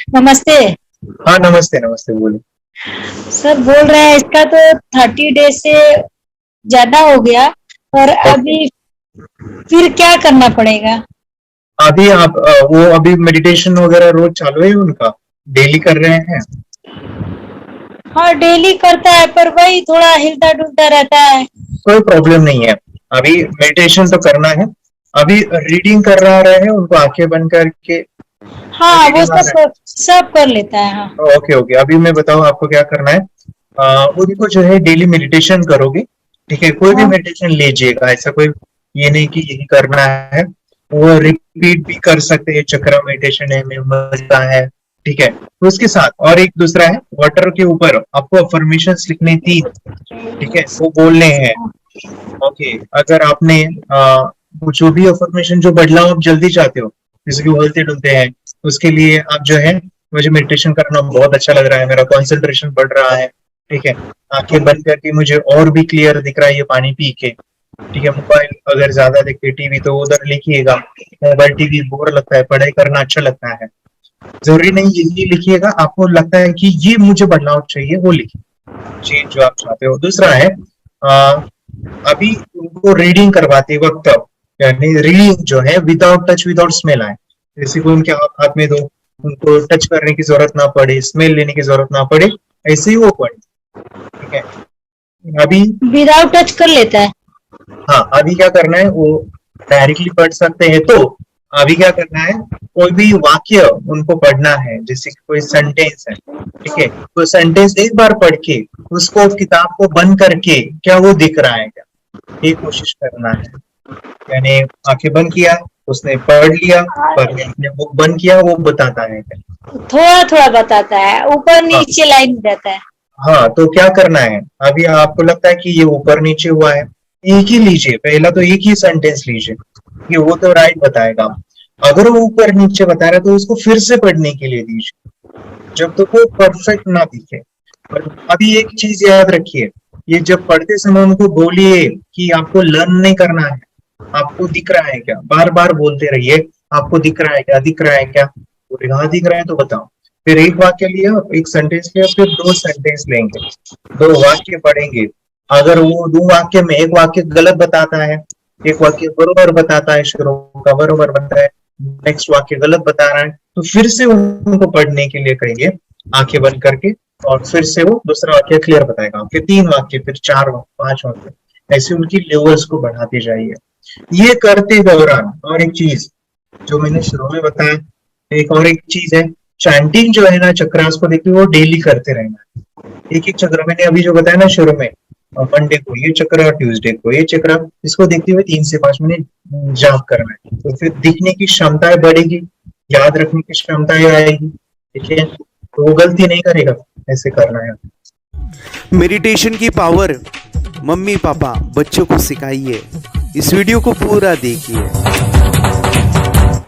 नमस्ते। हाँ, नमस्ते, नमस्ते, बोलिए। सर बोल रहे हैं इसका तो 30 डेज से ज्यादा हो गया और ओके। अभी फिर क्या करना पड़ेगा? अभी आप वो अभी मेडिटेशन वगैरह रोज चालू है उनका? डेली कर रहे हैं? हाँ डेली करता है पर वही थोड़ा हिलता डुलता रहता है। कोई प्रॉब्लम नहीं है। अभी मेडिटेशन तो करना है। अभी रीडिंग कर रहा रहे उनको आंखें बंद करके। हाँ वो रीडिंग आ रहा सब सब कर लेता है हाँ। है? ओके, ओके, अभी मैं बताऊँ आपको क्या करना है। उनको जो है डेली मेडिटेशन करोगे। ठीक है, कोई भी हाँ मेडिटेशन लीजिएगा, ऐसा कोई ये नहीं कि यही करना है। वो रिपीट भी कर सकते हैं, चक्र मेडिटेशन है, मजा है। ठीक है, तो उसके साथ और एक दूसरा है, वाटर के ऊपर आपको अफर्मेशंस लिखने 3। ठीक है, वो बोलने हैं। ओके, अगर आपने वो जो भी अफर्मेशन जो बदलाव आप जल्दी चाहते हो, जैसे कि बोलते डुलते हैं, उसके लिए आप जो है, मुझे मेडिटेशन करना बहुत अच्छा लग रहा है, मेरा कंसंट्रेशन बढ़ रहा है। ठीक है, आंखें बंद करके मुझे और भी क्लियर दिख रहा है ये पानी पी के। ठीक है, मोबाइल अगर ज्यादा देखते टीवी तो उधर लिखिएगा। मोबाइल टीवी बोर लगता है, पढ़ाई करना अच्छा लगता है। जरूरी नहीं यही लिखिएगा, आपको लगता है कि ये मुझे बदलाव चाहिए वो लिखिए, चेंज जो आप चाहते हो। दूसरा है, अभी उनको रीडिंग करवाते वक्त, यानी रीडिंग जो है विदाउट टच विदाउट स्मेल आए, जैसे कि उनके हाथ में दो, उनको टच करने की जरूरत ना पड़े, स्मेल लेने की जरूरत ना पड़े, ऐसे ही वो पढ़े। ठीक है, अभी विदाउट टच कर लेता है। हाँ, अभी क्या करना है, वो डायरेक्टली पढ़ सकते हैं तो अभी क्या करना है, कोई भी वाक्य उनको पढ़ना है, जैसे कि कोई सेंटेंस है। ठीक है, तो सेंटेंस एक बार पढ़ के उसको किताब को बंद करके क्या वो दिख रहा है क्या, ये कोशिश करना है। यानी आंखें बंद किया, उसने पढ़ लिया, पर अपने बुक बंद किया, वो बताता है क्या। थोड़ा थोड़ा बताता है, ऊपर हाँ, नीचे लाइन रहता है। हाँ, तो क्या करना है, अभी आपको लगता है कि ये ऊपर नीचे हुआ है, एक ही लीजिए, पहला तो एक ही सेंटेंस लीजिए कि वो तो राइट बताएगा। अगर वो ऊपर नीचे बता रहा है तो उसको फिर से पढ़ने के लिए दीजिए, जब तक वो परफेक्ट ना दिखे। और अभी एक चीज याद रखिए, ये जब पढ़ते समय उनको बोलिए कि आपको लर्न नहीं करना है, आपको दिख रहा है क्या, बार बार बोलते रहिए, आपको दिख रहा है क्या, दिख रहा है क्या। बोले हाँ दिख रहा है तो बताओ। फिर एक वाक्य लिया, एक सेंटेंस लिया, फिर दो सेंटेंस लेंगे, दो वाक्य पढ़ेंगे। अगर वो दो वाक्य में एक वाक्य गलत बताता है, एक वाक्य बरोबर बताता है, शुरू का बरोबर बताता है, नेक्स्ट वाक्य गलत बता रहा है, तो फिर से उनको पढ़ने के लिए कहेंगे आंखें बंद करके, और फिर से वो दूसरा वाक्य क्लियर बताएगा, फिर 3 वाक्य, फिर 4 5 वाक्य, ऐसे उनकी लेवल्स को बढ़ाते जाइए। ये करते दौरान और एक चीज जो मैंने शुरू में बताया, एक और एक चीज है, चैंटिंग जो है ना चक्रास को देखते हुए वो डेली करते रहना है। एक एक चक्र मैंने अभी जो बताया ना शुरू में, मंडे को ये चक्र, ट्यूसडे को ये चक्र, इसको देखते हुए 3 से 5 मिनट जाप करना है, तो फिर दिखने की क्षमताएं बढ़ेगी, याद रखने की क्षमताएं आएगी। ठीक है, तो वो गलती नहीं करेगा, ऐसे करना है। मेडिटेशन की पावर मम्मी पापा बच्चों को सिखाइए। इस वीडियो को पूरा देखिए।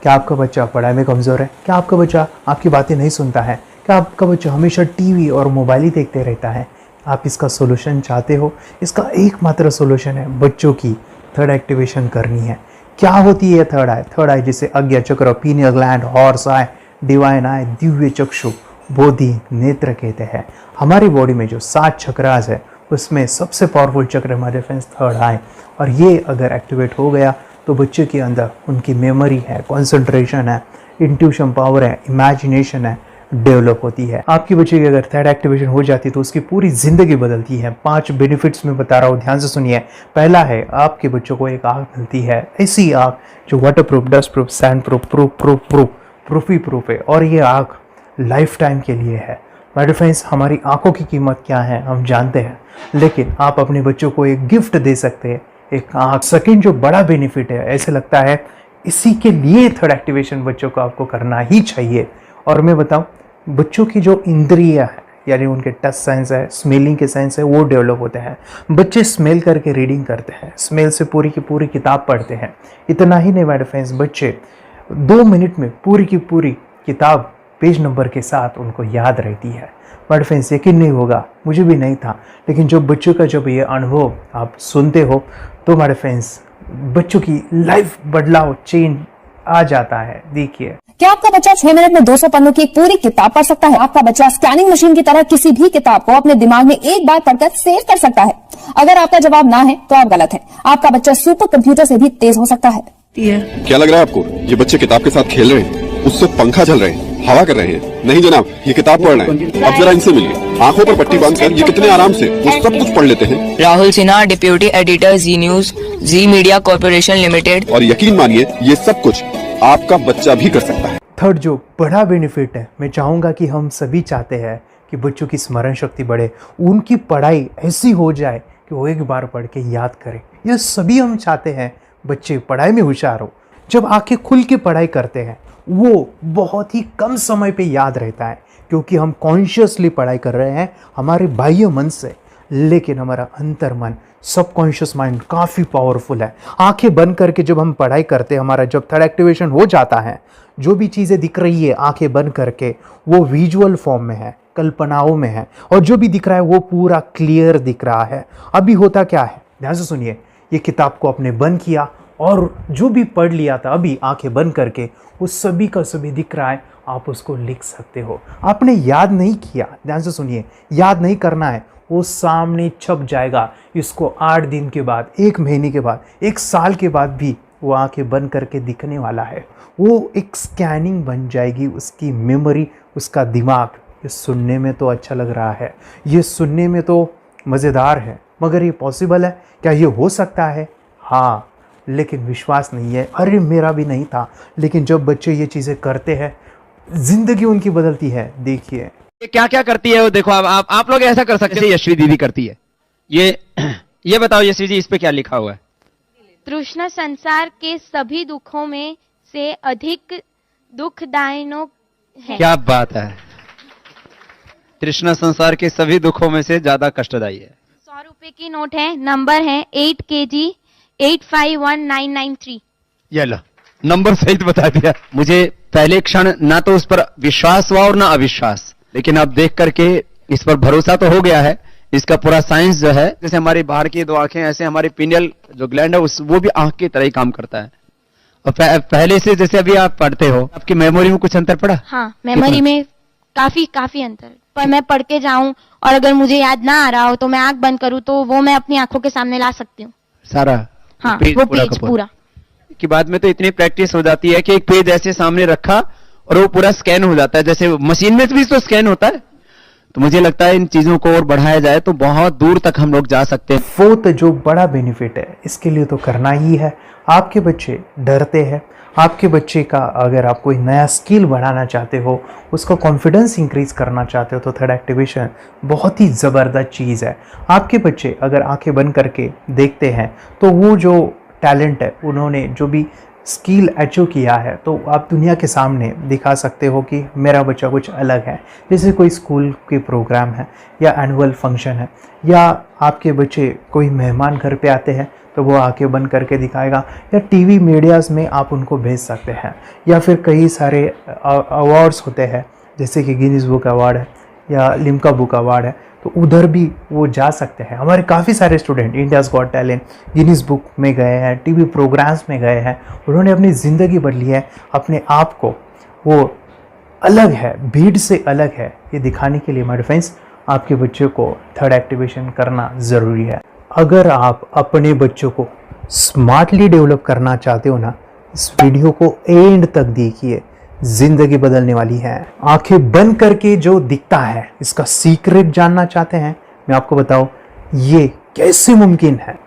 क्या आपका बच्चा पढ़ाई में कमज़ोर है? क्या आपका बच्चा आपकी बातें नहीं सुनता है? क्या आपका बच्चा हमेशा टीवी और मोबाइल ही देखते रहता है? आप इसका सोल्यूशन चाहते हो? इसका एकमात्र सोल्यूशन है बच्चों की थर्ड एक्टिवेशन करनी है। क्या होती है थर्ड आई? थर्ड आई जिसे अज्ञा चक्र, pineal gland, Horus eye, divine eye, दिव्य चक्षु, बोधि नेत्र कहते हैं। हमारी बॉडी में जो 7 चक्रास है उसमें सबसे पावरफुल चक्र हमारे फ्रेंड्स थर्ड आई, और ये अगर एक्टिवेट हो गया तो बच्चे के अंदर उनकी मेमोरी है, कंसंट्रेशन है, इंट्यूशन पावर है, इमेजिनेशन है, डेवलप होती है। आपके बच्चे की अगर थर्ड एक्टिवेशन हो जाती है तो उसकी पूरी ज़िंदगी बदलती है। 5 बेनिफिट्स में बता रहा हूँ, ध्यान से सुनिए। पहला है, आपके बच्चों को एक आँख मिलती है, ऐसी आँख जो waterproof, dustproof, sandproof, proof ही प्रूफ है, और ये आँख लाइफ टाइम के लिए है। माय फ्रेंड्स, हमारी आंखों की कीमत क्या है हम जानते हैं, लेकिन आप अपने बच्चों को एक गिफ्ट दे सकते हैं, एक आँख। सेकेंड जो बड़ा बेनिफिट है, ऐसे लगता है इसी के लिए थर्ड एक्टिवेशन बच्चों को आपको करना ही चाहिए। और मैं बताऊं, बच्चों की जो इंद्रियां है, यानी उनके टच सेंस है, स्मेलिंग के सेंस है, वो डेवलप होते हैं। बच्चे स्मेल करके रीडिंग करते हैं, स्मेल से पूरी की पूरी किताब पढ़ते हैं। इतना ही नहीं माय फ्रेंड्स, बच्चे 2 मिनट में पूरी की पूरी किताब पेज नंबर के साथ उनको याद रहती है। बट फ्रेंड्स, यकीन नहीं होगा, मुझे भी नहीं था, लेकिन जो बच्चों का जब ये अनुभव आप सुनते हो तो हमारे फ्रेंड्स, बच्चों की लाइफ बदलाव चेंज आ जाता है। देखिए, क्या आपका बच्चा 6 मिनट में 200 पन्नों की एक पूरी किताब पढ़ सकता है? आपका बच्चा स्कैनिंग मशीन की तरह किसी भी किताब को अपने दिमाग में एक बार पढ़कर सेव कर सकता है? अगर आपका जवाब ना है तो आप गलत हैं। आपका बच्चा सुपर कंप्यूटर से भी तेज हो सकता है। क्या लग रहा है आपको ये बच्चे किताब के साथ खेल रहे हैं, उससे पंखा चल रहे हैं, हवा कर रहे हैं? नहीं जनाब, ये किताब पढ़ रहे हैं। अब जरा इनसे मिलिए, आंखों पर पट्टी बांधकर ये कितने आराम से वो सब कुछ पढ़ लेते हैं। राहुल सिन्हा, डिप्यूटी एडिटर, जी न्यूज, जी मीडिया कॉर्पोरेशन लिमिटेड। और यकीन मानिए ये सब कुछ आपका बच्चा भी कर सकता है। थर्ड जो बड़ा बेनिफिट है, मैं चाहूँगा कि हम सभी चाहते हैं कि बच्चों की स्मरण शक्ति बढ़े, उनकी पढ़ाई ऐसी हो जाए कि वो एक बार पढ़ के याद करें। यह सभी हम चाहते हैं बच्चे पढ़ाई में होशियार हो। जब आंखें खुल के पढ़ाई करते हैं वो बहुत ही कम समय पे याद रहता है, क्योंकि हम कॉन्शियसली पढ़ाई कर रहे हैं हमारे बाह्य मन से, लेकिन हमारा अंतर्मन, सबकॉन्शियस माइंड काफ़ी पावरफुल है। आंखें बंद करके जब हम पढ़ाई करते हैं, हमारा जब थर्ड एक्टिवेशन हो जाता है, जो भी चीज़ें दिख रही है आंखें बंद करके वो विजुअल फॉर्म में है, कल्पनाओं में है, और जो भी दिख रहा है वो पूरा क्लियर दिख रहा है। अभी होता क्या है, ध्यान से सुनिए, ये किताब को आपने बंद किया और जो भी पढ़ लिया था अभी आंखें बंद करके वो सभी का सभी दिख रहा है, आप उसको लिख सकते हो। आपने याद नहीं किया, ध्यान से सुनिए, याद नहीं करना है, वो सामने छप जाएगा। इसको 8 दिन के बाद, 1 महीने के बाद, 1 साल के बाद भी वो आंखें बंद करके दिखने वाला है। वो एक स्कैनिंग बन जाएगी, उसकी मेमोरी, उसका दिमाग। ये सुनने में तो अच्छा लग रहा है, ये सुनने में तो मज़ेदार है, मगर ये पॉसिबल है क्या? ये हो सकता है, हाँ, लेकिन विश्वास नहीं है। अरे मेरा भी नहीं था, लेकिन जब बच्चे ये चीज़ें करते हैं जिंदगी उनकी बदलती है। देखिए ये क्या क्या करती है वो देखो। अब आप लोग ऐसा कर सकते हैं, यशवी दीदी करती है। ये बताओ यशवी जी, इस पे क्या लिखा हुआ है? तृष्णा संसार के सभी दुखों में से अधिक दुखदायिनो है। क्या बात है, तृष्णा संसार के सभी दुखों में से ज्यादा कष्टदायी है। 100 रुपए की नोट है, नंबर है 8 kg 851993। ये लो, नंबर सहित बता दिया। मुझे पहले क्षण ना तो उस पर विश्वास हुआ और ना अविश्वास, लेकिन अब देख करके इस पर भरोसा तो हो गया है। इसका पूरा साइंस जो है, जैसे हमारी बाहर की 2 आंखें, ऐसे हमारी पिनियल जो ग्लैंड है वो भी आंख की तरह ही काम करता है। और पहले से जैसे अभी आप पढ़ते हो, आपकी मेमोरी में कुछ अंतर पड़ा? हाँ, मेमोरी में काफी अंतर। पर मैं पढ़ के जाऊं और अगर मुझे याद ना आ रहा हो तो मैं आंख बंद करूं तो वो मैं अपनी आंखों के सामने ला सकती हूँ सारा। हाँ, वो पेज पूरा की बाद में तो इतनी प्रैक्टिस हो जाती है कि एक पेज ऐसे सामने रखा और वो पूरा स्कैन हो जाता है, जैसे मशीन में भी तो स्कैन होता है। तो मुझे लगता है इन चीजों को और बढ़ाया जाए तो बहुत दूर तक हम लोग जा सकते हैं। फोर्थ जो बड़ा बेनिफिट है, इसके लिए तो करना ही है। आपके बच्चे डरते हैं, आपके बच्चे का अगर आप कोई नया स्किल बढ़ाना चाहते हो, उसका कॉन्फिडेंस इंक्रीज करना चाहते हो, तो थर्ड एक्टिवेशन बहुत ही ज़बरदस्त चीज़ है। आपके बच्चे अगर आंखें बंद करके देखते हैं तो वो जो टैलेंट है, उन्होंने जो भी स्किल अचीव किया है, तो आप दुनिया के सामने दिखा सकते हो कि मेरा बच्चा कुछ अलग है। जैसे कोई स्कूल के प्रोग्राम है या एनुअल फंक्शन है, या आपके बच्चे कोई मेहमान घर पे आते हैं तो वो आंखें बंद करके दिखाएगा, या टीवी मीडियाज़ में आप उनको भेज सकते हैं, या फिर कई सारे अवार्ड्स होते हैं जैसे कि गिनीज बुक अवार्ड है या लिम्का बुक अवार्ड है, तो उधर भी वो जा सकते हैं। हमारे काफ़ी सारे student India's got talent, Guinness book में गए हैं, टीवी प्रोग्राम्स में गए हैं, उन्होंने अपनी ज़िंदगी बदली है, अपने आप को वो अलग है, भीड़ से अलग है, ये दिखाने के लिए माय फ्रेंड्स आपके बच्चों को थर्ड एक्टिवेशन करना ज़रूरी है। अगर आप अपने बच्चों को स्मार्टली डेवलप करना चाहते हो ना, इस वीडियो को एंड तक देखिए, जिंदगी बदलने वाली है। आंखें बंद करके जो दिखता है, इसका सीक्रेट जानना चाहते हैं, मैं आपको बताऊं ये कैसे मुमकिन है।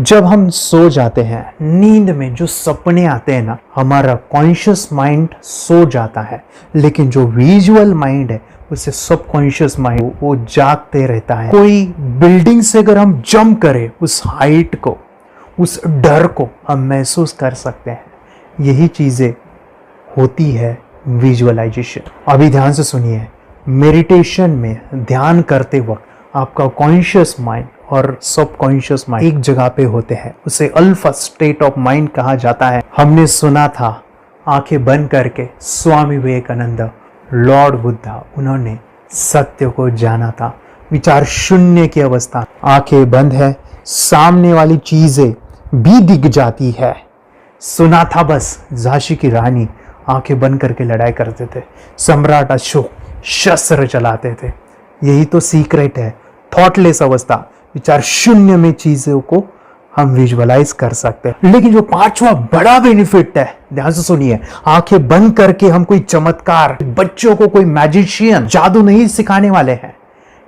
जब हम सो जाते हैं, नींद में जो सपने आते हैं ना, हमारा कॉन्शियस माइंड सो जाता है, लेकिन जो विजुअल माइंड है, उससे सबकॉन्शियस माइंड वो जागते रहता है। कोई बिल्डिंग से अगर हम जंप करें, उस हाइट को, उस डर को हम महसूस कर सकते हैं। यही चीज़ें होती है विजुअलाइजेशन। अभी ध्यान से सुनिए, मेडिटेशन में ध्यान करते वक्त आपका कॉन्शियस माइंड और सबकॉन्शियस माइंड एक जगह पे होते हैं, उसे अल्फा स्टेट ऑफ माइंड कहा जाता है। हमने सुना था आंखें बंद करके स्वामी विवेकानंद, लॉर्ड बुद्धा, उन्होंने सत्य को जाना था। विचार शून्य की अवस्था, आंखें बंद है, सामने वाली चीजें भी दिख जाती है, सुना था बस झांसी की रानी आंखें बंद करके लड़ाई करते थे, सम्राट अशोक शस्त्र चलाते थे। यही तो सीक्रेट है, थॉटलेस अवस्था, विचार शून्य में चीजों को हम विजुअलाइज कर सकते हैं। लेकिन जो पांचवा बड़ा बेनिफिट है, ध्यान से सुनिए, आंखें बंद करके हम कोई चमत्कार, बच्चों को कोई मैजिशियन जादू नहीं सिखाने वाले हैं।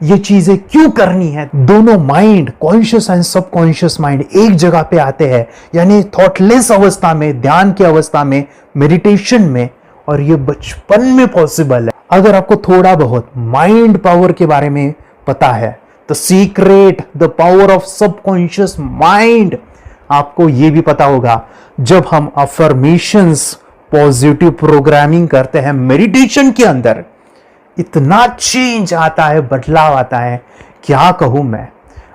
ये चीजें क्यों करनी है? दोनों mind, conscious and subconscious mind एक जगह पे आते हैं, यानी थॉटलेस अवस्था में, ध्यान की अवस्था में, मेडिटेशन में, और ये बचपन में पॉसिबल है। अगर आपको थोड़ा बहुत माइंड पावर के बारे में पता है, the secret, the power of subconscious mind, आपको ये भी पता होगा जब हम अफर्मेशंस, पॉजिटिव प्रोग्रामिंग करते हैं मेडिटेशन के अंदर, इतना चेंज आता है, बदलाव आता है, क्या कहूं मैं।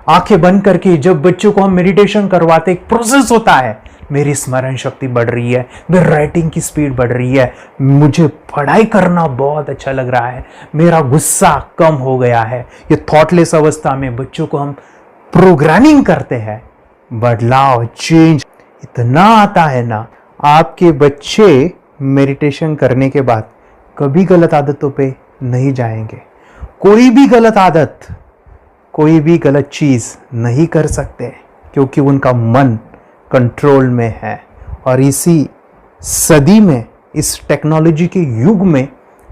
आंखें बंद करके जब बच्चों को हम मेडिटेशन करवाते, एक प्रोसेस होता है, मेरी स्मरण शक्ति बढ़ रही है, मेरी राइटिंग की स्पीड बढ़ रही है, मुझे पढ़ाई करना बहुत अच्छा लग रहा है, मेरा गुस्सा कम हो गया है। ये थॉटलेस अवस्था में बच्चों को हम प्रोग्रामिंग करते हैं, बदलाव, चेंज इतना आता है ना। आपके बच्चे मेडिटेशन करने के बाद कभी गलत आदतों पे नहीं जाएंगे, कोई भी गलत आदत, कोई भी गलत चीज नहीं कर सकते, क्योंकि उनका मन कंट्रोल में है। और इसी सदी में, इस टेक्नोलॉजी के युग में,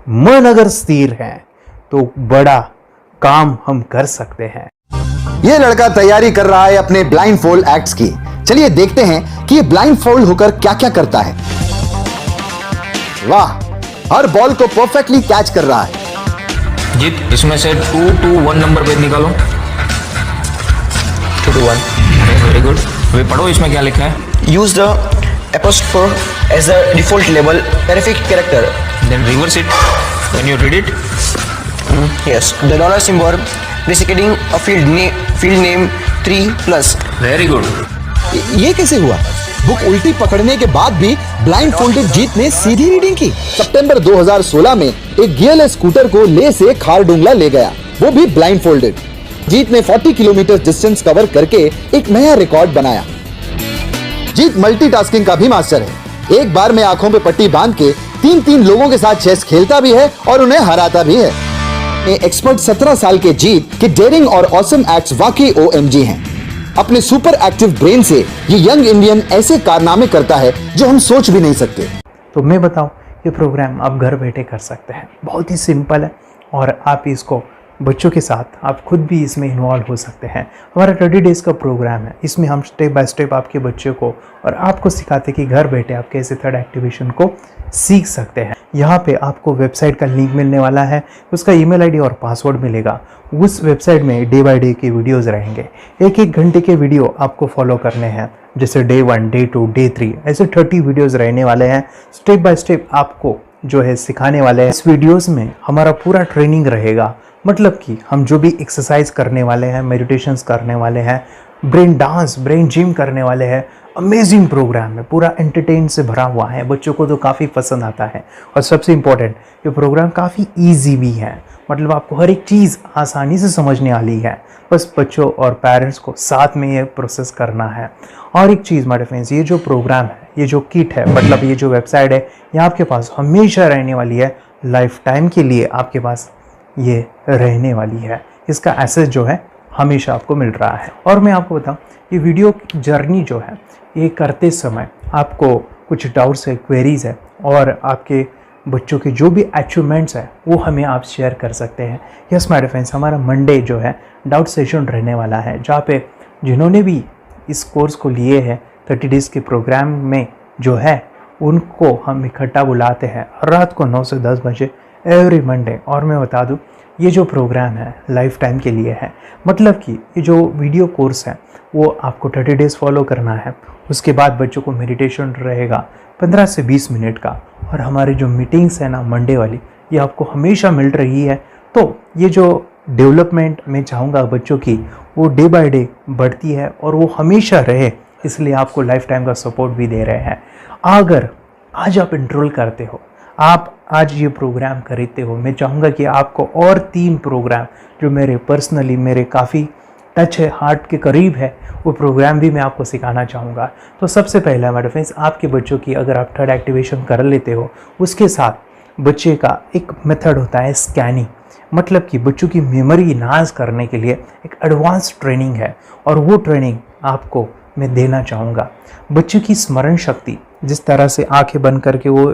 मन अगर स्थिर है तो बड़ा काम हम कर सकते हैं। ये लड़का तैयारी कर रहा है अपने ब्लाइंड फोल्ड एक्ट्स की। चलिए देखते हैं कि ये ब्लाइंड फोल्ड होकर क्या क्या करता है। वाह, हर बॉल को परफेक्टली कैच कर रहा है। जीत, इसमें से 2 to 1 नंबर भेद निकालो। 2 to 1, वेरी गुड। वे पढ़ो, इसमें क्या लिखा है? Use the apostrophe as the default label terrific character. Then reverse it when you read it. Yes, the dollar symbol designating a field name 3+. Very good. ये कैसे हुआ? बुक उल्टी पकड़ने के बाद भी ब्लाइंड फोल्डेड जीत ने सीधी रीडिंग की। सितंबर 2016 में एक गियरलेस स्कूटर को ले से खारडुंगला ले गया, वो भी ब्लाइंड फोल्डेड। जीत ने 40 किलोमीटर डिस्टेंस कवर करके एक नया रिकॉर्ड बनाया। जीत मल्टीटास्किंग का भी मास्टर है। एक बार में आंखों पे पट्टी बांध के 3-3 लोगों के साथ चेस खेलता भी है और उन्हें हराता भी है। एक्सपर्ट 17 साल के जीत के डेयरिंग और ऑसम एक्ट्स वाकई OMG हैं। अपने सुपर एक्टिव ब्रेन से ये यंग इंडियन ऐसे कारनामे करता है जो हम सोच भी नहीं सकते। तो मैं बताऊं, ये प्रोग्राम आप घर बैठे कर सकते हैं, बहुत ही सिंपल है, और आप इसको बच्चों के साथ आप खुद भी इसमें इन्वॉल्व हो सकते हैं। हमारा 30 डेज़ का प्रोग्राम है, इसमें हम स्टेप बाय स्टेप आपके बच्चे को और आपको सिखाते हैं कि घर बैठे आप कैसे थर्ड एक्टिवेशन को सीख सकते हैं। यहाँ पे आपको वेबसाइट का लिंक मिलने वाला है, उसका ईमेल आईडी और पासवर्ड मिलेगा। उस वेबसाइट में डे बाय डे के वीडियोज़ रहेंगे, 1-1 घंटे के वीडियो आपको फॉलो करने हैं, जैसे डे 1, डे 2, डे 3, ऐसे 30 वीडियोज़ रहने वाले हैं। स्टेप बाय स्टेप आपको जो है सिखाने वाले हैं। इस वीडियोज़ में हमारा पूरा ट्रेनिंग रहेगा, मतलब कि हम जो भी एक्सरसाइज करने वाले हैं, मेडिटेशंस करने वाले हैं, ब्रेन डांस, ब्रेन जिम करने वाले हैं। अमेजिंग प्रोग्राम है, पूरा एंटरटेन से भरा हुआ है, बच्चों को तो काफ़ी पसंद आता है। और सबसे इम्पोर्टेंट, ये प्रोग्राम काफ़ी ईजी भी है, मतलब आपको हर एक चीज़ आसानी से समझने वाली है। बस बच्चों और पेरेंट्स को साथ में ये प्रोसेस करना है। और एक चीज़ माय फ्रेंड्स, ये जो प्रोग्राम है, ये जो किट है, मतलब ये जो वेबसाइट है, ये आपके पास हमेशा रहने वाली है, लाइफ टाइम के लिए आपके पास ये रहने वाली है। इसका एक्सेस जो है हमेशा आपको मिल रहा है। और मैं आपको बताऊं, ये वीडियो जर्नी जो है, ये करते समय आपको कुछ डाउट्स है, क्वेरीज है, और आपके बच्चों के जो भी अचीवमेंट्स है वो हमें आप शेयर कर सकते हैं। यस माय फ्रेंड्स, हमारा मंडे जो है डाउट सेशन रहने वाला है, जहाँ पे जिन्होंने भी इस कोर्स को लिए हैं 30 डेज़ के प्रोग्राम में जो है, उनको हम इकट्ठा बुलाते हैं रात को 9 से 10 बजे एवरी मंडे। और मैं बता दूं, ये जो प्रोग्राम है लाइफ टाइम के लिए है, मतलब कि ये जो वीडियो कोर्स है वो आपको 30 डेज़ फॉलो करना है। उसके बाद बच्चों को मेडिटेशन रहेगा 15 से 20 मिनट का, और हमारी जो मीटिंग्स है ना मंडे वाली, ये आपको हमेशा मिल रही है। तो ये जो डेवलपमेंट मैं चाहूँगा बच्चों की, वो डे बाय डे बढ़ती है और वो हमेशा रहे, इसलिए आपको लाइफ टाइम का सपोर्ट भी दे रहे हैं। अगर आज आप एनरोल करते हो, आप आज ये प्रोग्राम खरीदते हो, मैं चाहूँगा कि आपको और 3 प्रोग्राम जो मेरे पर्सनली मेरे काफ़ी टच है, हार्ट के करीब है, वो प्रोग्राम भी मैं आपको सिखाना चाहूँगा। तो सबसे पहला मेरे फ्रेंड्स, आपके बच्चों की अगर आप थर्ड एक्टिवेशन कर लेते हो, उसके साथ बच्चे का एक मेथड होता है स्कैनिंग, मतलब कि बच्चों की मेमोरी इन्हांस करने के लिए एक एडवांस ट्रेनिंग है, और वो ट्रेनिंग आपको मैं देना चाहूँगा। बच्चों की स्मरण शक्ति, जिस तरह से आंखें बंद करके वो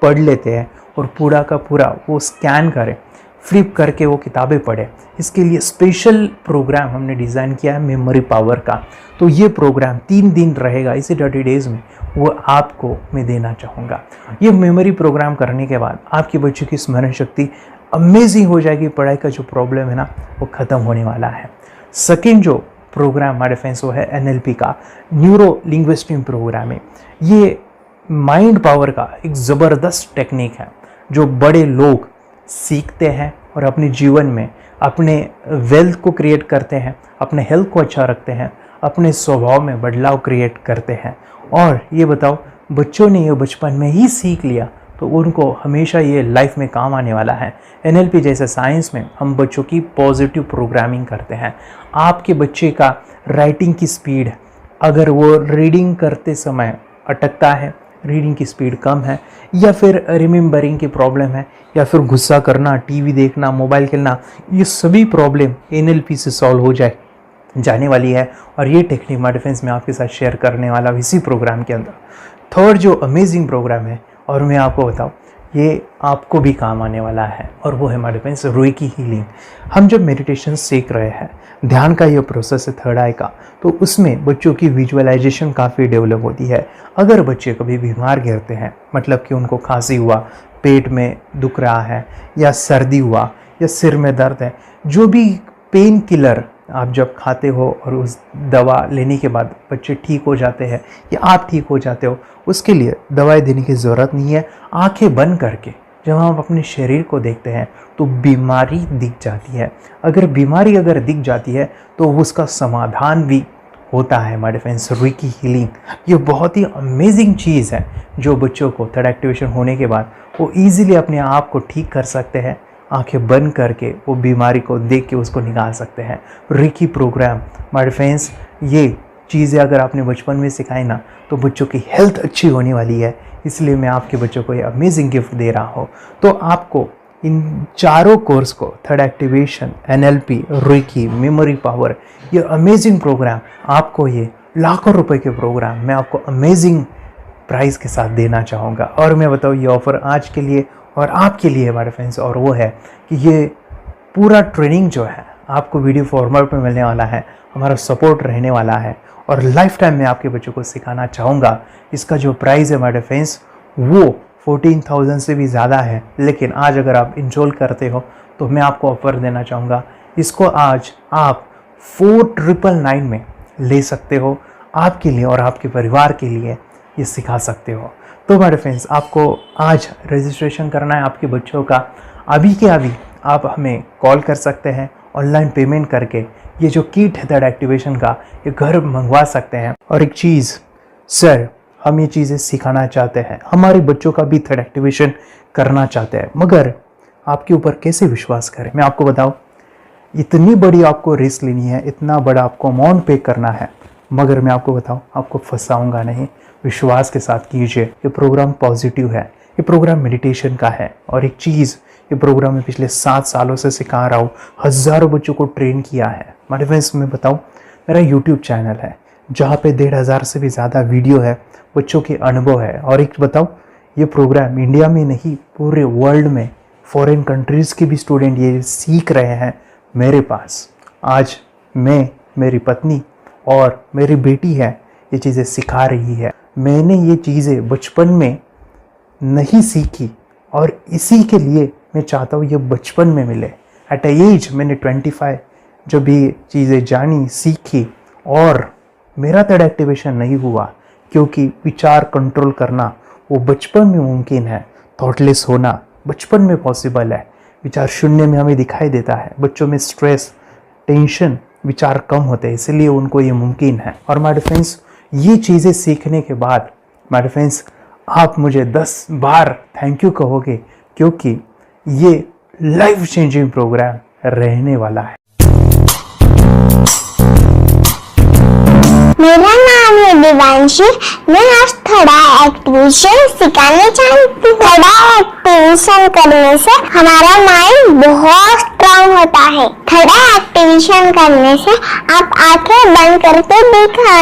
पढ़ लेते हैं और पूरा का पूरा वो स्कैन करें, फ्लिप करके वो किताबें पढ़े, इसके लिए स्पेशल प्रोग्राम हमने डिज़ाइन किया है मेमोरी पावर का। तो ये प्रोग्राम 3 दिन रहेगा, इसी 30 डेज़ में वो आपको मैं देना चाहूँगा। ये मेमोरी प्रोग्राम करने के बाद आपके बच्चों की स्मरण शक्ति अमेजिंग हो जाएगी, पढ़ाई का जो प्रॉब्लम है ना वो ख़त्म होने वाला है। सेकेंड जो प्रोग्राम हमारे फ्रेंड्स वो है NLP का, न्यूरो लिंग्विस्टिक प्रोग्राम है। ये माइंड पावर का एक ज़बरदस्त टेक्निक है जो बड़े लोग सीखते हैं और अपने जीवन में अपने वेल्थ को क्रिएट करते हैं, अपने हेल्थ को अच्छा रखते हैं, अपने स्वभाव में बदलाव क्रिएट करते हैं। और ये बताओ, बच्चों ने ये बचपन में ही सीख लिया तो उनको हमेशा ये लाइफ में काम आने वाला है। NLP जैसे साइंस में हम बच्चों की पॉजिटिव प्रोग्रामिंग करते हैं। आपके बच्चे का राइटिंग की स्पीड, अगर वो रीडिंग करते समय अटकता है, रीडिंग की स्पीड कम है, या फिर रिमेंबरिंग की प्रॉब्लम है, या फिर गुस्सा करना, टीवी देखना, मोबाइल खेलना, ये सभी प्रॉब्लम NLP से सॉल्व हो जाने वाली है। और ये टेक्निक हमारे फ्रेंड्स मैं आपके साथ शेयर करने वाला हूँ इसी प्रोग्राम के अंदर। थर्ड जो अमेजिंग प्रोग्राम है, और मैं आपको बताऊँ ये आपको भी काम आने वाला है, और वो है हमारे फ्रेंड्स रेकी हीलिंग। हम जब मेडिटेशन सीख रहे हैं, ध्यान का ये प्रोसेस है थर्ड आई का, तो उसमें बच्चों की विजुअलाइजेशन काफ़ी डेवलप होती है। अगर बच्चे कभी बीमार गिरते हैं, मतलब कि उनको खांसी हुआ, पेट में दुख रहा है, या सर्दी हुआ, या सिर में दर्द है, जो भी पेन किलर आप जब खाते हो और उस दवा लेने के बाद बच्चे ठीक हो जाते हैं या आप ठीक हो जाते हो, उसके लिए दवाई देने की ज़रूरत नहीं है। आंखें बंद करके जब हम अपने शरीर को देखते हैं तो बीमारी दिख जाती है। अगर बीमारी दिख जाती है तो उसका समाधान भी होता है हमारे फ्रेंड्स। रेकी हीलिंग ये बहुत ही अमेजिंग चीज़ है जो बच्चों को थर्ड एक्टिवेशन होने के बाद वो ईजिली अपने आप को ठीक कर सकते हैं। आंखें बंद करके वो बीमारी को देख के उसको निकाल सकते हैं। रेकी प्रोग्राम हमारे फ्रेंड्स, ये चीज़ें अगर आपने बचपन में सिखाई ना तो बच्चों की हेल्थ अच्छी होने वाली है। इसलिए मैं आपके बच्चों को ये अमेजिंग गिफ्ट दे रहा हूँ। तो आपको इन चारों कोर्स को, third activation, NLP, reiki, memory power, ये अमेजिंग प्रोग्राम, आपको ये लाखों रुपए के प्रोग्राम मैं आपको अमेजिंग प्राइस के साथ देना चाहूँगा। और मैं बताऊँ ये ऑफ़र आज के लिए और आपके लिए हमारे फ्रेंड्स, और वो है कि ये पूरा ट्रेनिंग जो है आपको वीडियो फॉर्मेट में मिलने वाला है, हमारा सपोर्ट रहने वाला है, और लाइफ टाइम में आपके बच्चों को सिखाना चाहूँगा। इसका जो प्राइस है हमारे फ्रेंड्स वो 14,000 से भी ज़्यादा है, लेकिन आज अगर आप इनरोल करते हो तो मैं आपको ऑफ़र देना चाहूँगा। इसको आज आप 4,999 में ले सकते हो। आपके लिए और आपके परिवार के लिए ये सिखा सकते हो। तो हमारे फ्रेंड्स, आपको आज रजिस्ट्रेशन करना है आपके बच्चों का। अभी के अभी आप हमें कॉल कर सकते हैं, ऑनलाइन पेमेंट करके ये जो किट है थर्ड एक्टिवेशन का, ये घर मंगवा सकते हैं। और एक चीज़ सर, हम ये चीज़ें सिखाना चाहते हैं, हमारे बच्चों का भी थर्ड एक्टिवेशन करना चाहते हैं, मगर आपके ऊपर कैसे विश्वास करें? मैं आपको बताऊं, इतनी बड़ी आपको रिस्क लेनी है, इतना बड़ा आपको अमाउंट पे करना है, मगर मैं आपको बताऊं, आपको फंसाऊंगा नहीं। विश्वास के साथ कीजिए। ये प्रोग्राम पॉजिटिव है, ये प्रोग्राम मेडिटेशन का है। और एक चीज़, ये प्रोग्राम में पिछले 7 सालों से सिखा रहा हूँ, हज़ारों बच्चों को ट्रेन किया है। हमारे फ्रेंड्स, मैं बताऊँ, मेरा यूट्यूब चैनल है जहाँ पे 1,500 से भी ज़्यादा वीडियो है, बच्चों के अनुभव है। और एक बताऊँ, ये प्रोग्राम इंडिया में नहीं, पूरे वर्ल्ड में फॉरेन कंट्रीज़ के भी स्टूडेंट ये सीख रहे हैं मेरे पास। आज मैं, मेरी पत्नी और मेरी बेटी है ये चीज़ें सिखा रही है। मैंने ये चीज़ें बचपन में नहीं सीखी और इसी के लिए मैं चाहता हूँ ये बचपन में मिले। एट अ एज मैंने 25 जब ये चीज़ें जानी, सीखी, और मेरा थर्ड एक्टिवेशन नहीं हुआ क्योंकि विचार कंट्रोल करना वो बचपन में मुमकिन है। थॉटलेस होना बचपन में पॉसिबल है। विचार शून्य में हमें दिखाई देता है। बच्चों में स्ट्रेस, टेंशन, विचार कम होते हैं, इसलिए उनको ये मुमकिन है। और माय फ्रेंड्स, ये चीज़ें सीखने के बाद माय फ्रेंड्स, आप मुझे 10 बार थैंक यू कहोगे, क्योंकि ये लाइफ चेंजिंग प्रोग्राम रहने वाला है। मेरा नाम है दिवांशी। मैं आज थोड़ा एक्टिविशन सिखाना चाहती हूँ। थोड़ा एक्टिविशन करने से हमारा माइंड बहुत स्ट्रांग होता है। थोड़ा एक्टिविशन करने से आप आंखें बंद करके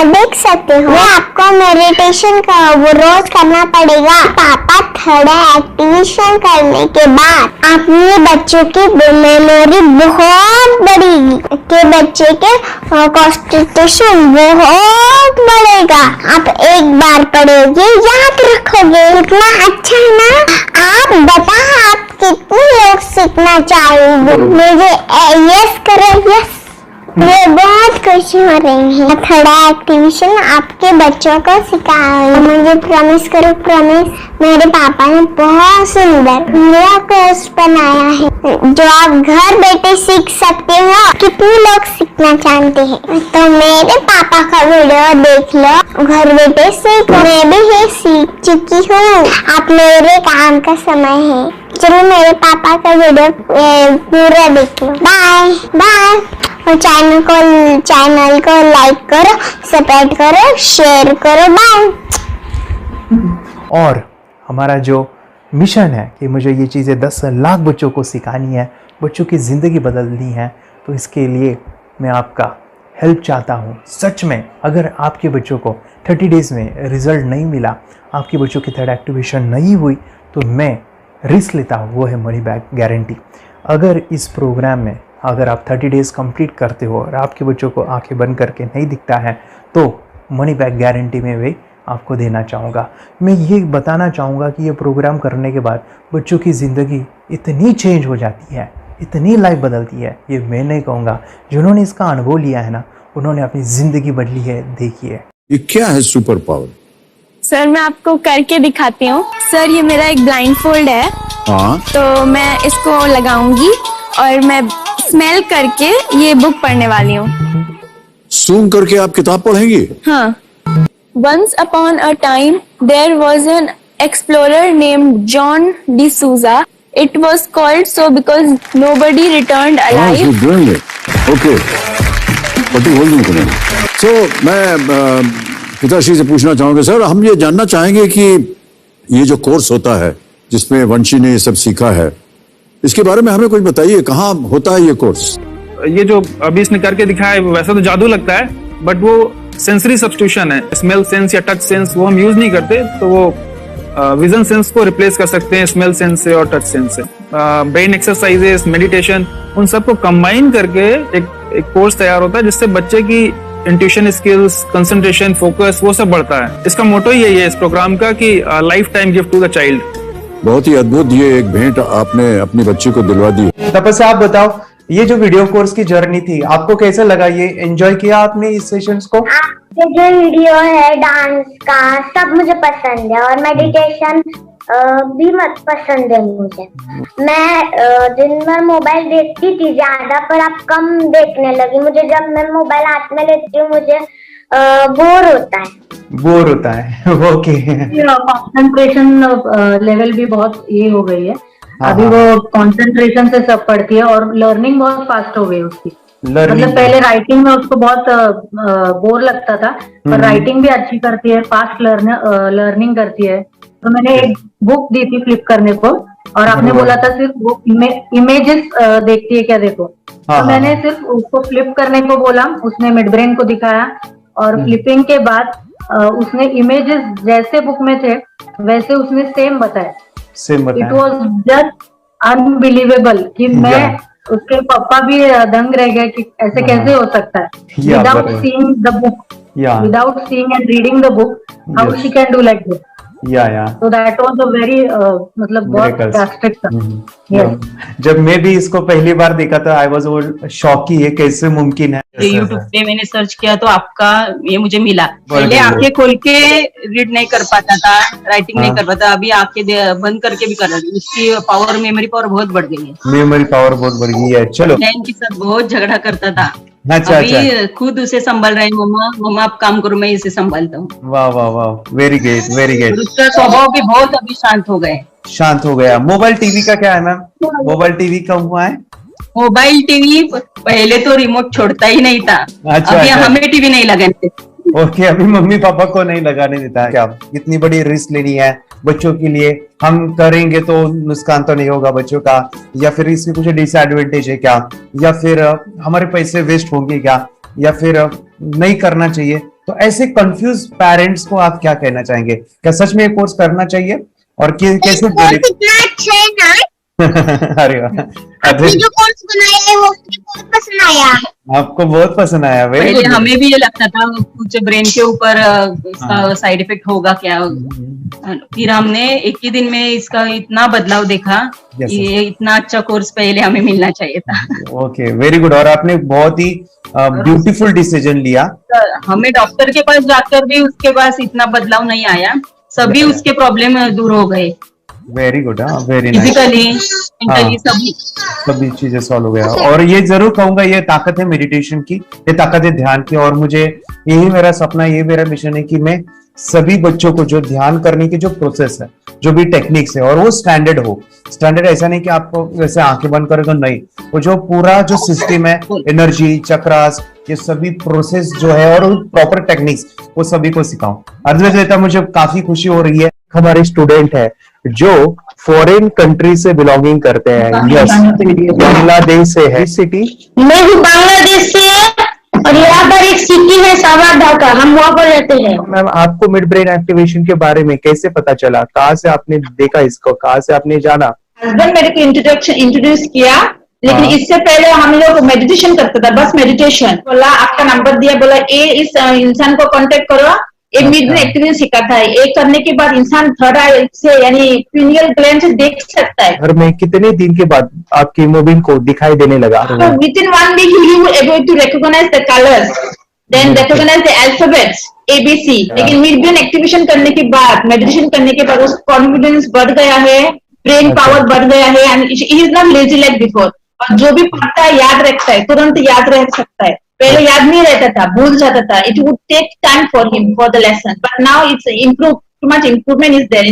देख सकते हो। मैं आपको मेडिटेशन का वो रोज करना पड़ेगा। पापा थोड़ा एक्टिविशन करने के बाद अपने बच्चों की मेमोरी बहुत बढ़ेगी, के बच्चे के कॉन्सेंट्रेशन बहुत बढ़ेगा। आप एक बार पढ़ोगे याद रखोगे। इतना अच्छा है ना। आप बताओ आप कितने लोग सीखना चाहोगे? मुझे यस करो, यस। मैं बहुत खुशी हो रही है। थोड़ा एक्टिविशन आपके बच्चों को सिखाओ। मुझे प्रॉमिस करो, प्रॉमिस। मेरे पापा ने बहुत सुंदर मेरा कोर्स बनाया है जो आप घर बैठे सीख सकते हो। कितने लोग सीखना चाहते हैं तो मेरे पापा का वीडियो देख लो, घर बैठे सीखो। मैं भी ये सीख चुकी हूँ। आप मेरे काम का समय है। चलो मेरे पापा का वीडियो पूरा देख लो। Bye bye. और चैनल को लाइक करो, सब्सक्राइब करो, शेयर करो। बाय। और हमारा जो मिशन है कि मुझे ये चीज़ें 10 लाख बच्चों को सिखानी है, बच्चों की ज़िंदगी बदलनी है, तो इसके लिए मैं आपका हेल्प चाहता हूँ। सच में अगर आपके बच्चों को 30 डेज़ में रिज़ल्ट नहीं मिला, आपके बच्चों की थर्ड एक्टिवेशन नहीं हुई, तो मैं रिस्क लेता हूँ, वो है मनी बैक गारंटी। अगर इस प्रोग्राम में अगर आप 30 डेज़ कंप्लीट करते हो और आपके बच्चों को आंखें बंद करके नहीं दिखता है, तो मनी बैक गारंटी में भी आपको देना चाहूँगा। मैं ये बताना चाहूँगा कि ये प्रोग्राम करने के बाद बच्चों की ज़िंदगी इतनी चेंज हो जाती है, इतनी लाइफ बदलती है, ये मैं नहीं कहूँगा। जिन्होंने इसका अनुभव लिया है ना, उन्होंने अपनी ज़िंदगी बदली है। देखिए ये क्या है सुपर पावर? सर मैं आपको करके दिखाती हूँ। सर ये मेरा एक ब्लाइंड फोल्ड है। हाँ। तो मैं इसको लगाऊंगी और मैं स्मेल करके ये बुक पढ़ने वाली हूँ। सूंघ करके आप किताब पढ़ेंगी? हाँ। Once upon a time, there was an explorer named John D'Souza. It was called so because nobody returned alive. you're doing it. Okay. पट्टी खोल दूँ तुम्हें। So मैं पिताश्री से पूछना चाहूँगा, सर हम ये जानना चाहेंगे कि ये जो कोर्स होता है जिसमें वंशी ने ये सब सीखा है, इसके बारे में हमें कुछ बताइए। कहाँ होता है ये कोर्स? ये जो अभी इसने करके दिखाया है वैसा तो जादू लगता है, बट वो सेंसरी सब्स्टिट्यूशन है। स्मेल सेंस या टच सेंस वो हम यूज नहीं करते, तो वो विजन सेंस को रिप्लेस कर सकते हैं स्मेल सेंस से और टच सेंस से। ब्रेन एक्सरसाइजेस, मेडिटेशन, उन सबको कंबाइन करके एक कोर्स तैयार होता है जिससे बच्चे की इंट्यूशन स्किल्स, कंसंट्रेशन, फोकस वो सब बढ़ता है। इसका मोटो ही यही है इस प्रोग्राम का कि lifetime gift to the child. बहुत ही अद्भुत ये एक भेंट आपने अपनी बच्ची को दिलवा दी। तपस्या आप बताओ, ये जो वीडियो कोर्स की जर्नी थी आपको कैसा लगा? ये एंजॉय किया आपने इस सेशंस को? आपके जो वीडियो है डांस का सब मुझे पसंद है और मेडिटेशन भी मत पसंद है मुझे। मैं दिन भर मोबाइल देखती थी ज्यादा, पर अब कम देखने लगी। मुझे जब मैं मोबाइल हाथ में लेती हूँ मुझे बोर होता है। ओके। कंसंट्रेशन लेवल भी बहुत ये हो गई है। अभी वो कंसंट्रेशन से सब पढ़ती है और लर्निंग बहुत फास्ट हो गई उसकी। मतलब पहले राइटिंग में उसको बहुत बोर लगता था, पर राइटिंग भी अच्छी करती है, फास्ट लर्निंग करती है। तो मैंने एक बुक दी थी फ्लिप करने को और आपने बोला था सिर्फ वो इमेजेस देखती है क्या, देखो। तो मैंने सिर्फ उसको फ्लिप करने को बोला, उसने मिड ब्रेन को दिखाया और फ्लिपिंग के बाद उसने इमेजेस जैसे बुक में थे वैसे उसने सेम बताया। इट वॉज जस्ट अनबिलीवेबल कि मैं उसके पापा भी दंग रह गए कि ऐसे कैसे हो सकता है। Without seeing the book, without seeing and reading the book, how she can do like this. So that was a very मतलब बहुत ड्रास्टिक था। जब मैं भी इसको पहली बार देखा था आई वाज शॉक कि ये कैसे मुमकिन है। यूट्यूब पे मैंने सर्च किया तो आपका ये मुझे मिला। पहले आंखें खोल के रीड नहीं कर पाता था, राइटिंग नहीं कर पाता, अभी आंखें बंद करके भी कर रही हूँ। उसकी पावर, मेमोरी पावर बहुत बढ़ गई है। मेमोरी पावर बहुत बढ़ गई है। चलो, बहन के साथ बहुत झगड़ा करता था, अच्छा, अभी खुद उसे संभाल रहे हैं। मम्मा आप काम करो, मैं इसे संभालता हूँ। वाह वाह वाह, वेरी ग्रेट वेरी ग्रेट। उसका स्वभाव भी बहुत अभी शांत हो गया। मोबाइल टीवी का क्या है मैम? मोबाइल टीवी कब हुआ है? मोबाइल टीवी पहले तो रिमोट छोड़ता ही नहीं था। अच्छा, अभी अच्छा। हमें टीवी नहीं लगाने देते। ओके, अभी मम्मी पापा को नहीं लगाने देता है। क्या इतनी बड़ी रिस्क लेनी है बच्चों के लिए, हम करेंगे तो नुकसान तो नहीं होगा बच्चों का, या फिर इसकी कुछ डिसएडवांटेज है क्या, या फिर हमारे पैसे वेस्ट होंगे क्या, या फिर नहीं करना चाहिए? तो ऐसे कंफ्यूज पेरेंट्स को आप क्या कहना चाहेंगे? क्या सच में ये कोर्स करना चाहिए और कैसे कितना अच्छा है ना। अरे वाह, आपने जो कोर्स बनाया है वो मुझे बहुत पसंद आया। आपको बहुत पसंद आया। वेरी पहले गुड। हमें भी ये लगता था कुछ ब्रेन के ऊपर इसका साइड इफेक्ट होगा क्या, फिर हमने एक ही दिन में इसका इतना बदलाव देखा। Yes, ये इतना अच्छा कोर्स पहले हमें मिलना चाहिए था। Okay, very good. और आपने बहुत ही ब्यूटीफुल डिसीजन लिया। हमें डॉक्टर के पास जाकर भी उसके पास इतना बदलाव नहीं आया, सभी उसके प्रॉब्लम दूर हो गए, very good. Very nice. Physically mentally सभी चीजें सॉल्व हो गया। और ये जरूर कहूंगा, ये ताकत है मेडिटेशन की, ये ताकत है ध्यान की। और मुझे यही मेरा सपना, ये मेरा मिशन है कि मैं सभी बच्चों को जो ध्यान करने की जो प्रोसेस है, जो भी टेक्निक्स है, और वो स्टैंडर्ड हो। स्टैंडर्ड ऐसा नहीं कि आपको वैसे आंखें बंद करेगा, नहीं, वो जो पूरा जो सिस्टम है, एनर्जी चक्रास, ये सभी प्रोसेस जो है और प्रॉपर टेक्निक्स, वो सभी को सिखाऊं। अर्जुन, मुझे काफी खुशी हो रही है। हमारे स्टूडेंट है जो फॉरेन कंट्री से बिलोंगिंग करते हैं। यस, बांग्लादेश से है। सिटी मैं भी बांग्लादेश से और यहाँ पर एक सिटी है सावारढाका, हम वहाँ पर रहते हैं। मैम, आपको मिड ब्रेन एक्टिवेशन के बारे में कैसे पता चला? कहाँ से आपने देखा इसको, कहाँ से आपने जाना? हस्बैंड मेरे को इंट्रोड्यूस किया, लेकिन इससे पहले हम लोग मेडिटेशन करते थे, बस मेडिटेशन। बोला आपका नंबर दिया, बोला ये इस इंसान को कांटेक्ट करो, ये मिड ब्रेन एक्टिवेशन सिखाता है। ये करने के बाद इंसान थर्ड आई से यानी पिनियल ग्लैंड से देख सकता है। घर में कितने दिन के बाद आपकी हीमोग्लोबिन को दिखाई देने लगा? Within 1 week you will able to recognize the colors, then recognize the alphabets ABC। लेकिन मिड ब्रेन एक्टिवेशन करने के बाद, मेडिटेशन करने के बाद उसका कॉन्फिडेंस बढ़ गया है, ब्रेन पावर बढ़ गया है, and he is not lazy like before. और जो भी पढ़ता है याद रखता है, तुरंत याद रह सकता है। पहले याद नहीं रहता था, भूल जाता था। It would take time for him for the lesson, but now it's improve, too much improvement is there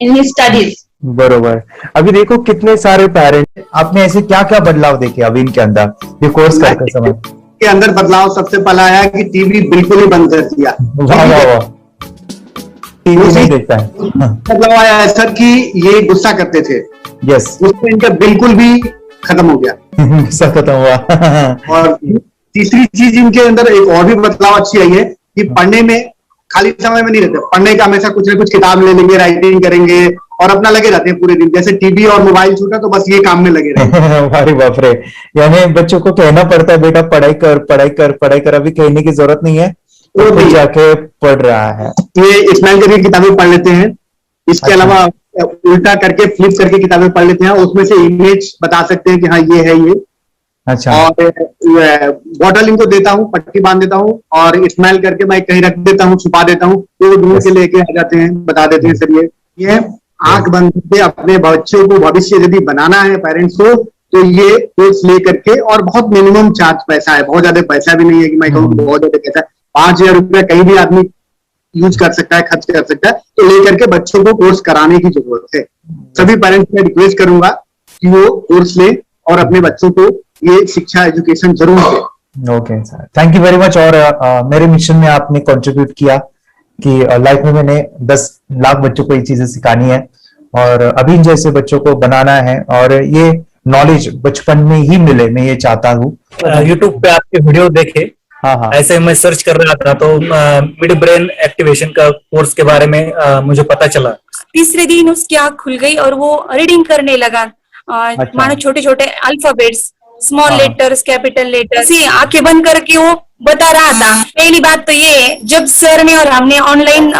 in his studies. बरोबर। अभी देखो कितने सारे पेरेंट्स, आपने ऐसे क्या क्या बदलाव देखे अभी इनके अंदर ये कोर्स करते समय? के अंदर बदलाव सबसे पहला आया कि टीवी बिल्कुल ही बंद कर दिया। वाह वाह वाह, टीवी नहीं देखता है। बदलाव आया है सर कि ये गुस्सा करते थे। यस, उसमें इनका बिल्कुल भी खत्म हो गया। गुस्सा खत्म हुआ। और तीसरी चीज इनके अंदर एक और भी बदलाव अच्छी आई है कि पढ़ने में खाली समय में नहीं रहते, पढ़ने का हमेशा कुछ ना कुछ किताब ले लेंगे, राइटिंग करेंगे और अपना लगे रहते हैं पूरे दिन। जैसे टीवी और मोबाइल छूटा तो बस ये काम में लगे रहते। अरे बाप रे, यानी बच्चों को कहना पड़ता है बेटा पढ़ाई कर, पढ़ाई कर, पढ़ाई कर। अभी कहने की जरूरत नहीं है, वो तो जाके पढ़ रहा है। ये स्माइल करके किताबें पढ़ लेते हैं। इसके अलावा उल्टा करके, फ्लिप करके किताबें पढ़ लेते हैं, उसमें से इमेज बता सकते हैं कि हाँ ये है ये। अच्छा। और बॉटल इनको देता हूँ, पट्टी बांध देता हूँ और स्माइल करके मैं कहीं रख देता हूँ, छुपा देता हूँ, तो ढूंढ के लेके आ जाते हैं, बता देते हैं सर ये आंख बंद करके अपने बच्चों को भविष्य यदि बनाना है पेरेंट्स को, तो ये कोर्स ले करके, और बहुत मिनिमम चार्ज पैसा है, बहुत ज्यादा पैसा भी नहीं है कि मैं कहूँ बहुत ज्यादा पैसा है। 5,000 रुपया कहीं भी आदमी यूज कर सकता है, खर्च कर सकता है। तो लेकर के बच्चों को कोर्स कराने की जरूरत है। सभी पेरेंट्स में रिक्वेस्ट करूंगा कि वो कोर्स ले और अपने बच्चों को ये शिक्षा एजुकेशन जरूर दे। Okay sir, thank you very much. और मेरे मिशन में आपने कंट्रीब्यूट किया कि लाइफ में मैंने 10 लाख बच्चों को ये चीजें सिखानी है और अभी जैसे बच्चों को बनाना है, और ये नॉलेज बचपन में ही मिले, मैं ये चाहता हूँ। यूट्यूब पे आपके वीडियो देखे, हाँ, ऐसे मैं सर्च कर रहा था तो मिड ब्रेन एक्टिवेशन का कोर्स के बारे में मुझे पता चला। तीसरे दिन उसकी आंख खुल गई और वो रीडिंग करने लगा। मानो छोटे छोटे alphabets, small letters, capital letters, आंखें बंद करके वो बता रहा था। पहली बात तो ये, जब सर ने और हमने ऑनलाइन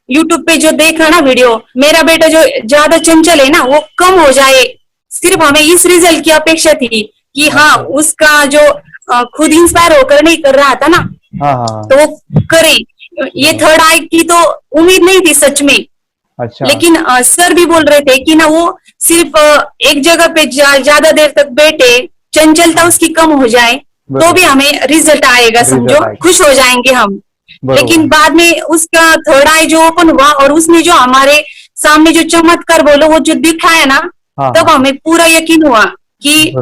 यूट्यूब पे जो देखा ना वीडियो, मेरा बेटा जो ज्यादा चंचल है ना वो कम हो जाए, सिर्फ हमें इस रिजल्ट की अपेक्षा थी कि हाँ उसका जो खुद इंस्पायर होकर नहीं कर रहा था ना, तो वो करे। ये थर्ड आई की तो उम्मीद नहीं थी सच में। अच्छा। लेकिन सर भी बोल रहे थे कि ना वो सिर्फ एक जगह पे ज्यादा देर तक बैठे, चंचलता उसकी कम हो जाए तो भी हमें रिजल्ट आएगा, समझो खुश हो जाएंगे हम। लेकिन बाद में उसका थर्ड आई जो ओपन हुआ और उसने जो हमारे सामने जो चमत्कार बोलो वो जो दिखाया ना, तब हमें पूरा यकीन हुआ कि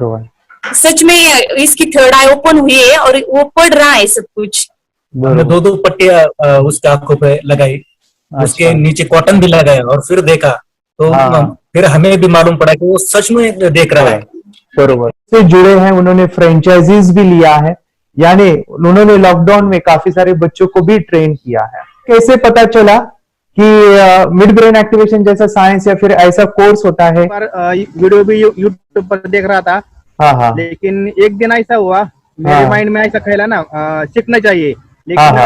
सच में इसकी थर्ड आई ओपन हुई है और वो पढ़ रहा है सब कुछ। हमने 2 पट्टियां उसके आंखों पे लगाई, उसके नीचे कॉटन भी लगाया और फिर देखा तो फिर हमें भी मालूम पड़ा कि वो सच में देख रहा है। बरोबर से जुड़े हैं, उन्होंने फ्रेंचाइजीज भी लिया है, यानी उन्होंने लॉकडाउन में काफी सारे बच्चों को भी ट्रेन किया है। कैसे पता चला कि मिड ब्रेन एक्टिवेशन जैसा साइंस या फिर ऐसा कोर्स होता है? वीडियो भी यूट्यूब पर देख रहा था। हाँ। लेकिन एक दिन ऐसा हुआ मेरे माइंड में ऐसा ख्याल है ना सीखना चाहिए, लेकिन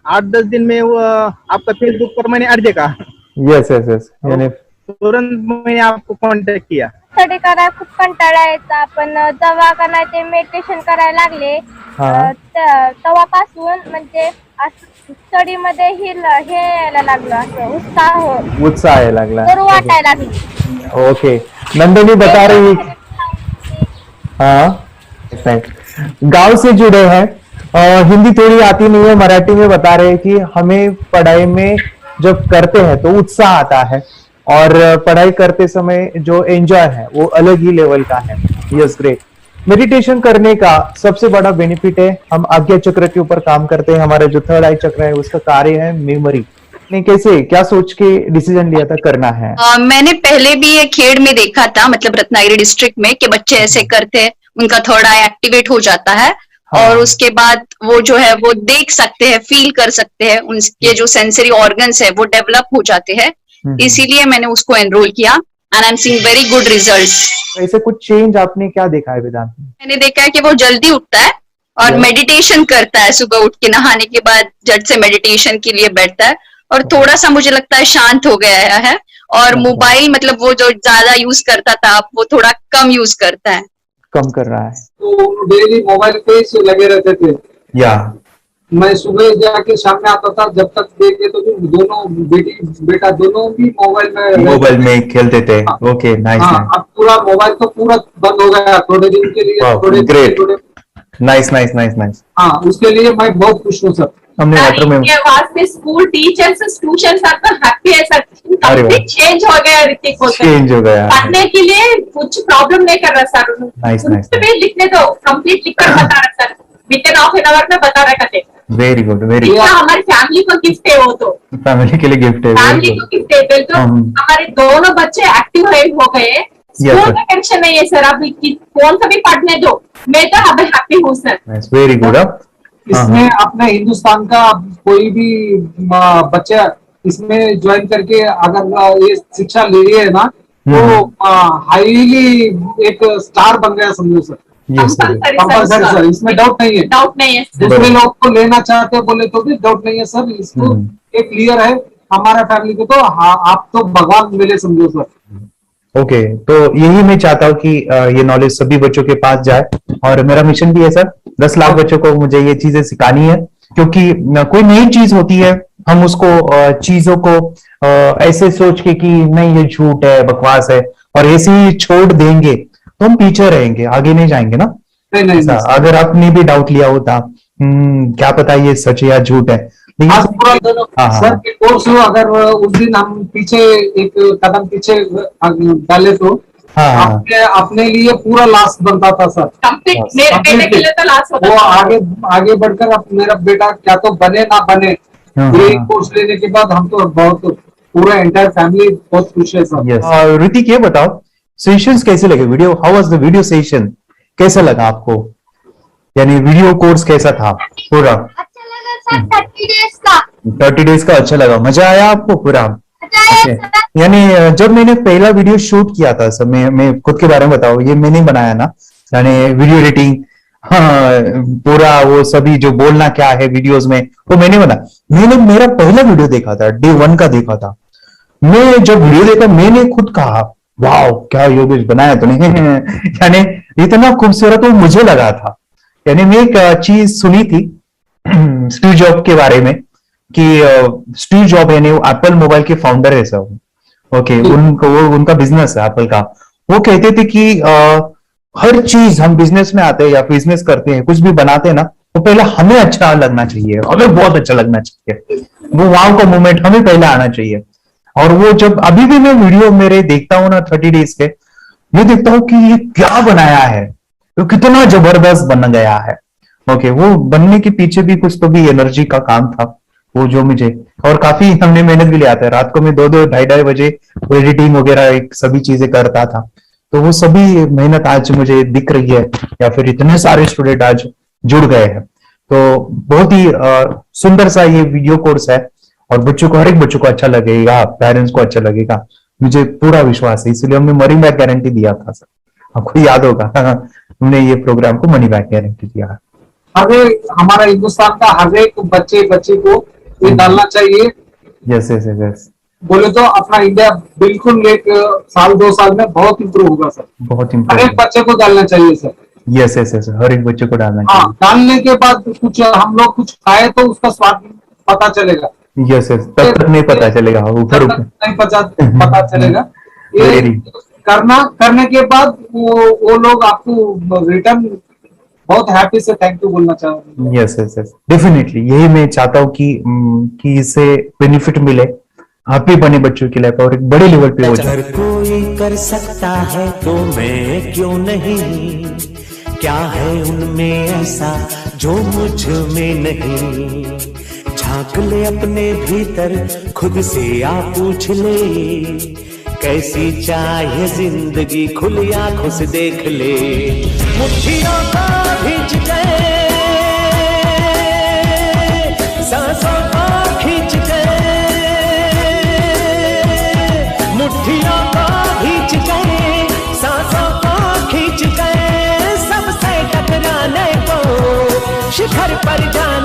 8-10 दिन में वो आपका फेसबुक पर मैंने ऐड देखा। यस यस यस, यानी तुरंत मैंने आपको कॉन्टॅक्ट किया। स्टडी करायला खूप कंटाळा यायचा, पण जेव्हा का नाही ते मेडिटेशन करायला लागले तेव्हापासून म्हणजे स्टडी मध्ये हे यायला लागलं, असं उत्साह यायला लागला, बरं वाटायला लागली। ओके, नंदिनी बता रही, हाँ गांव से जुड़े हैं, हिंदी थोड़ी आती नहीं है, मराठी में बता रहे हैं कि हमें पढ़ाई में जब करते हैं तो उत्साह आता है और पढ़ाई करते समय जो एंजॉय है वो अलग ही लेवल का है। Yes great. मेडिटेशन करने का सबसे बड़ा बेनिफिट है, हम आज्ञा चक्र के ऊपर काम करते हैं, हमारा जो थर्ड आई चक्र है उसका कार्य है मेमोरी। ने कैसे क्या सोच के डिसीजन लिया था करना है? मैंने पहले भी ये खेड़ में देखा था, मतलब रत्नागिरी डिस्ट्रिक्ट में, कि बच्चे ऐसे करते हैं, उनका थर्ड आई एक्टिवेट हो जाता है। और उसके बाद वो जो है वो देख सकते हैं, फील कर सकते हैं, उनके जो सेंसरी ऑर्गन्स है वो डेवलप हो जाते हैं। इसीलिए मैंने उसको एनरोल किया and I am seeing very good results. ऐसे कुछ चेंज आपने क्या देखा है वेदांत में? मैंने देखा है कि वो जल्दी उठता है और मेडिटेशन करता है, सुबह उठ के नहाने के बाद झट से मेडिटेशन के लिए बैठता है और थोड़ा सा मुझे लगता है शांत हो गया है। और मोबाइल मतलब वो जो ज्यादा यूज करता था वो थोड़ा कम यूज करता है, कम कर रहा है। तो डेली मोबाइल पे ही लगे रहते थे, या मैं सुबह जाके शाम में आता था, जब तक देखे तो दोनों बेटा दोनों भी मोबाइल में खेलते थे। Okay, nice. अब पूरा मोबाइल तो पूरा बंद हो गया थोड़े दिन के लिए। थोड़े नाइस नाइस नाइस नाइस। हाँ, उसके लिए मैं बहुत खुश हूँ सर। हमने वाटर में वास्ते स्कूल टीचर्स ट्यूशन सब हैप्पी है सर, कंप्लीट चेंज हो गया ऋतिक को, चेंज हो गया, पढ़ने के लिए कुछ प्रॉब्लम नहीं कर रहा सर। Nice nice. लिखने दो, कंप्लीट लिखकर बता रहा sir, with in half an hour में बता रहा करते। Very good, very good. हमारी फैमिली को गिफ्ट है, वो तो फैमिली के लिए गिफ्ट है, फैमिली को गिफ्ट है। तो हमारे दोनों बच्चे एक्टिव हो गए, स्कूल का टेंशन नहीं है सर, अभी कौन सा भी पढ़ने दो, मैं तो अभी हैप्पी हूँ सर। Very good. इसमें अपने हिंदुस्तान का कोई भी बच्चा इसमें ज्वाइन करके अगर ये शिक्षा ले है ना तो हाईली एक स्टार बन गया समझो सर। कंपल्सरी सर, इसमें डाउट नहीं है, डाउट नहीं है। दूसरे लोग को लेना चाहते हैं बोले तो भी डाउट नहीं है सर, इसको एक क्लियर है हमारा फैमिली को। तो आप तो भगवान मिले समझो सर। ओके, तो यही मैं चाहता हूँ कि ये नॉलेज सभी बच्चों के पास जाए और मेरा मिशन भी है सर, 10 लाख बच्चों को मुझे ये चीजें सिखानी है, क्योंकि कोई नई चीज होती है हम उसको चीजों को ऐसे सोच के कि नहीं ये झूठ है, बकवास है और ऐसे ही छोड़ देंगे तो हम पीछे रहेंगे, आगे नहीं जाएंगे ना। नहीं, अगर आपने भी डाउट लिया होता क्या पता ये सच है या झूठ है, सर के कोर्स हो, अगर उस दिन हम पीछे एक कदम पीछे डाले तो अपने लिए पूरा लास्ट बनता था सर। मेरे बेटे के लिए तो लास्ट होता था। वो आगे बढ़कर अब मेरा बेटा क्या तो बने ना बने, ये कोर्स लेने के बाद हम तो बहुत पूरा एंटायर फैमिली बहुत खुश है सर। ऋतिक ये बताओ सेशंस कैसे लगे, video how was the video session, कैसा लगा आपको, यानी वीडियो कोर्स कैसा था पूरा? 30 डेज का अच्छा लगा, मजा आया आपको पूरा? यानी जब मैंने पहला वीडियो शूट किया था सर, मैं खुद के बारे में बताओ, ये मैंने बनाया ना, यानी वीडियो एडिटिंग, पूरा वो सभी जो बोलना क्या है वीडियोस में वो मैंने बनाया। मैंने मेरा पहला वीडियो देखा था, डे 1 का देखा था, मैं जब वीडियो देखा मैंने खुद कहा वाह क्या योगेश बनाया तूने यानी इतना खूबसूरत वो मुझे लगा था। यानी मैं एक चीज सुनी थी स्टीव जॉब के बारे में कि स्टीव जॉब यानी वो एप्पल मोबाइल के फाउंडर है सब, ओके, उनका बिजनेस है एप्पल का। वो कहते थे कि हर चीज हम बिजनेस में आते हैं या बिजनेस करते हैं, कुछ भी बनाते हैं ना, तो पहले हमें अच्छा लगना चाहिए, हमें बहुत अच्छा लगना चाहिए, वो वाव का मोमेंट हमें पहले आना चाहिए। और वो जब अभी भी मैं वीडियो मेरे देखता हूँ ना 30 डेज के, ये देखता हूँ कि ये क्या बनाया है, तो कितना जबरदस्त बन गया है। ओके, वो बनने के पीछे भी कुछ तो भी एनर्जी का काम था वो, जो मुझे, और काफी हमने मेहनत भी लिया था। रात को मैं 2-2 ढाई बजे एडिटिंग वगैरह सब चीजें करता था। तो वो सभी मेहनत आज मुझे दिख रही है, या फिर इतने सारे स्टूडेंट आज जुड़ गए हैं। तो बहुत ही सुंदर सा ये वीडियो कोर्स है, और बच्चों को, हर एक बच्चों को अच्छा लगेगा, पेरेंट्स को अच्छा लगेगा, मुझे पूरा विश्वास है। इसलिए हमने मनी बैक गारंटी दिया था सर, आपको याद होगा हमने ये प्रोग्राम को मनी बैक गारंटी दिया। हमारा हिंदुस्तान का हर एक बच्चे को ये डालना चाहिए। यस यस यस, बोले तो अपना इंडिया बिल्कुल 1 साल 2 साल में बहुत इम्प्रूव होगा सर। बहुत हर इम्पोर्टेंट। एक बच्चे को डालना चाहिए सर। यस यस यस, हर एक बच्चे को डालना चाहिए। हाँ, डालने के बाद कुछ हम लोग कुछ खाए तो उसका स्वाद पता चलेगा। यस यस, तब तक नहीं पता चलेगा, ऊपर ऊपर नहीं पता चलेगा। ये करने के बाद वो लोग आपको रिटर्न बहुत हैप्पी से थैंक यू बोलना चाहूंगा। यस यस यस, डेफिनेटली यही मैं चाहता हूँ कि इससे बेनिफिट मिले, आप भी बने बच्चों के लिए, और एक बड़े लेवल पे हो जाए। अगर कोई कर सकता है तो मैं क्यों नहीं, क्या है उनमें ऐसा जो मुझ में नहीं। झांक ले अपने भीतर, खुद से आ पूछ ले, कैसी चाहिए जिंदगी, खुली आंखों से देख ले। मुट्ठियों को खींच के, सांसों को खींच के, मुट्ठियों को खींच के, सांसों को खींच के, सबसे टकराने को शिखर पर जाना